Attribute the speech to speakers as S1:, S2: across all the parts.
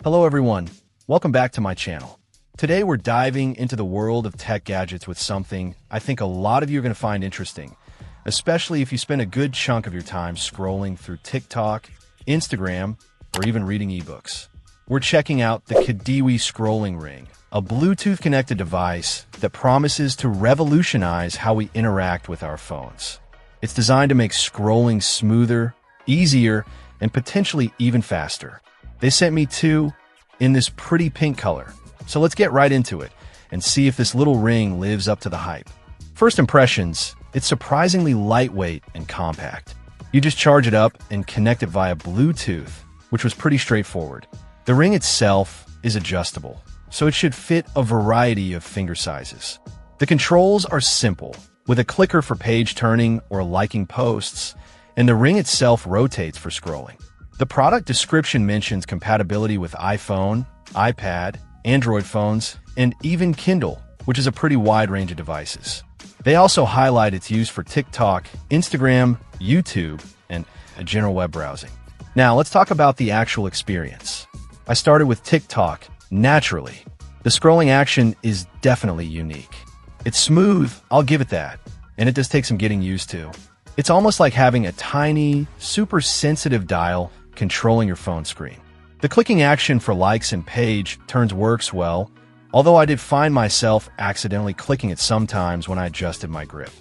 S1: Hello everyone, welcome back to my channel. Today we're diving into the world of tech gadgets with something I think a lot of you are going to find interesting, especially if you spend a good chunk of your time scrolling through TikTok, Instagram, or even reading ebooks. We're checking out the Cadiwe scrolling ring, a Bluetooth-connected device that promises to revolutionize how we interact with our phones. It's designed to make scrolling smoother, easier, and potentially even faster. They sent me two in this pretty pink color, so let's get right into it and see if this little ring lives up to the hype. First impressions, it's surprisingly lightweight and compact. You just charge it up and connect it via Bluetooth, which was pretty straightforward. The ring itself is adjustable, so it should fit a variety of finger sizes. The controls are simple, with a clicker for page turning or liking posts, and the ring itself rotates for scrolling. The product description mentions compatibility with iPhone, iPad, Android phones, and even Kindle, which is a pretty wide range of devices. They also highlight its use for TikTok, Instagram, YouTube, and general web browsing. Now, let's talk about the actual experience. I started with TikTok, naturally. The scrolling action is definitely unique. It's smooth, I'll give it that, and it does take some getting used to. It's almost like having a tiny, super sensitive dial controlling your phone screen. The clicking action for likes and page turns works well, although I did find myself accidentally clicking it sometimes when I adjusted my grip.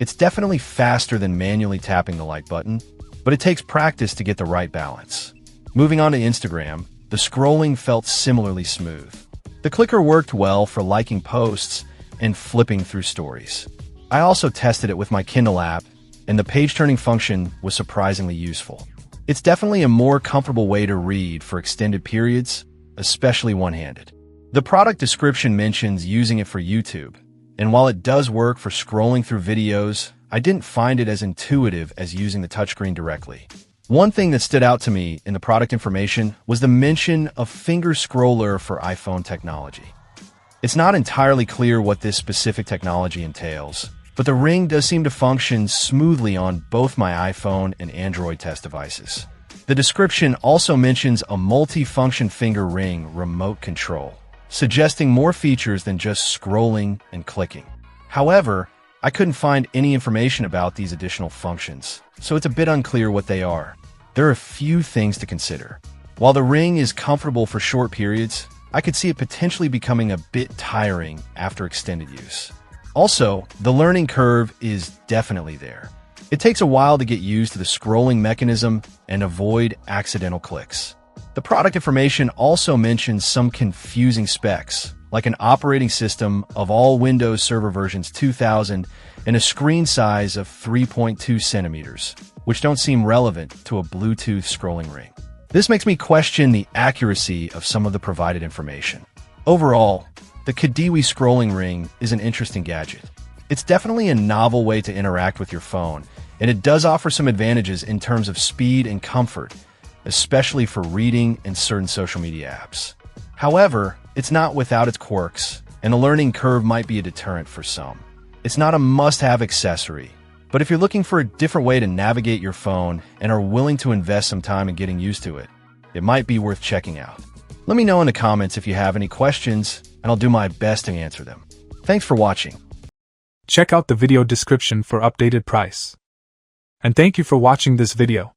S1: It's definitely faster than manually tapping the like button, but it takes practice to get the right balance. Moving on to Instagram, the scrolling felt similarly smooth. The clicker worked well for liking posts and flipping through stories. I also tested it with my Kindle app, and the page-turning function was surprisingly useful. It's definitely a more comfortable way to read for extended periods, especially one-handed. The product description mentions using it for YouTube, and while it does work for scrolling through videos, I didn't find it as intuitive as using the touchscreen directly. One thing that stood out to me in the product information was the mention of finger scroller for iPhone technology. It's not entirely clear what this specific technology entails, but the ring does seem to function smoothly on both my iPhone and Android test devices. The description also mentions a multi-function finger ring remote control, suggesting more features than just scrolling and clicking. However, I couldn't find any information about these additional functions, so it's a bit unclear what they are. There are a few things to consider. While the ring is comfortable for short periods, I could see it potentially becoming a bit tiring after extended use. Also, the learning curve is definitely there. It takes a while to get used to the scrolling mechanism and avoid accidental clicks. The product information also mentions some confusing specs, like an operating system of all Windows Server versions 2000 and a screen size of 3.2 centimeters, which don't seem relevant to a Bluetooth scrolling ring. This makes me question the accuracy of some of the provided information. Overall, the Cadiwe scrolling ring is an interesting gadget. It's definitely a novel way to interact with your phone, and it does offer some advantages in terms of speed and comfort, especially for reading and certain social media apps. However, it's not without its quirks, and the learning curve might be a deterrent for some. It's not a must-have accessory, but if you're looking for a different way to navigate your phone and are willing to invest some time in getting used to it, it might be worth checking out. Let me know in the comments if you have any questions, and I'll do my best to answer them. Thanks for watching.
S2: Check out the video description for updated price. And thank you for watching this video.